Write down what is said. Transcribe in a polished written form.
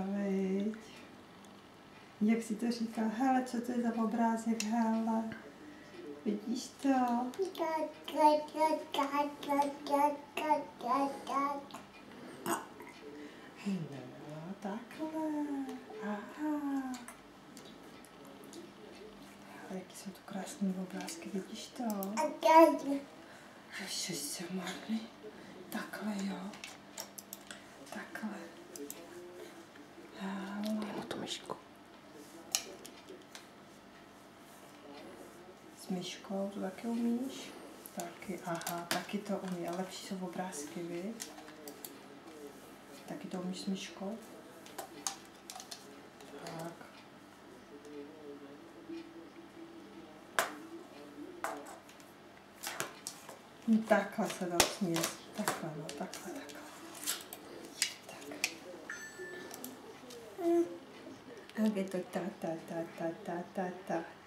Viď? Jak si to říká? Hele, co to je za obrázek? Hele. Vidíš to? No, takhle. Aha. Jaký jsou to krásné obrázky, vidíš to? Ještě se marný. Takhle, jo. Takhle. O tu myšku. S myškou to taky umíš? Taky, aha, taky to umí. A lepší jsou obrázky, viď? Taky to umíš s myškou? Tak. Takhle se dá smět. Takhle, no, takhle. Tak. A je to ta.